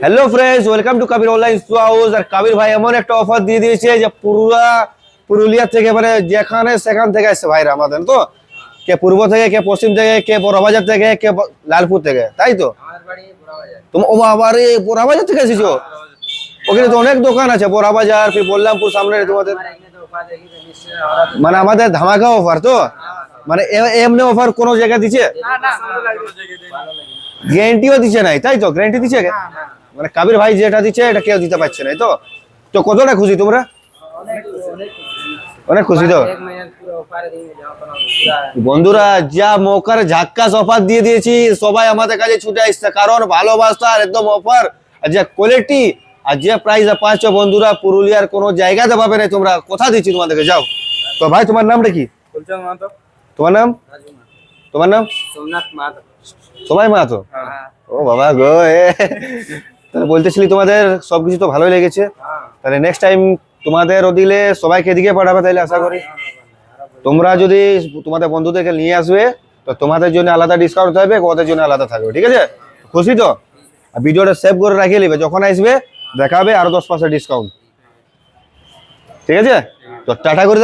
Hello friends, welcome to Kabir online shoe house. আর কাবির ভাই এমন একটা অফার দিয়ে দিয়েছে যে পুরুলিয়া থেকে মানে যেখানে সেখান থেকে আসছে ভাইরা আমাদের। তো কে পূর্ব থেকে, কে পশ্চিম থেকে, কে বড়বাজার থেকে, কে লালপুর থেকে, তাই তো? তুমি ও বাবা রে, বড়বাজার থেকে এসেছো? ওখানে তো অনেক দোকান আছে, বড়বাজার, ফির বললামপুর সামনে তোমাদের। মানে আমাদের ধামাকা অফার তো, মানে এমনি অফার কোন জায়গায় দিচ্ছে? গ্যারান্টিও দিচ্ছে নাই, তাই তো? গ্যারান্টি দিচ্ছে মানে কাবির ভাই যেটা দিচ্ছে এটা কেউ দিতে পারছে না, তো তো কতটা খুশি তোমরা? অনেক খুশি তো বন্ধুরা, যা মৌকার ঝাক্কাস অফার দিয়ে দিয়েছি, সবাই আমাদের কাছে ছুটে আসছে, কারণ ভালোবাসা আর একদম অফার আর যে কোয়ালিটি আর যে প্রাইস পাচ্ছ বন্ধুরা, পুরুলিয়ার কোনো জায়গাতে পাবে না। তোমরা কথা দিচ্ছি তোমাদেরকে, যাও। তো ভাই তোমার নামটা কি? তোমার নাম? তোমার নাম? সোমনাথ মাহাতো। সবাই মাহাতো? ও বাবা গো, তাহলে বলতেছিলি তোমাদের সবকিছু তো ভালোই লেগেছে, তাহলে নেক্সট টাইম তোমাদের দিলে সবাইকে এদিকে পাঠাবে, তাহলে আশা করি। তোমরা যদি তোমাদের বন্ধুদেরকে নিয়ে আসবে তো তোমাদের জন্য আলাদা ডিসকাউন্ট থাকবে, ওদের জন্য আলাদা থাকবে, ঠিক আছে? খুশি তো? আর ভিডিওটা সেভ করে রাখিয়ে নেবে, যখন আসবে দেখাবে আরো 10% ডিসকাউন্ট, ঠিক আছে? তো টাটা করে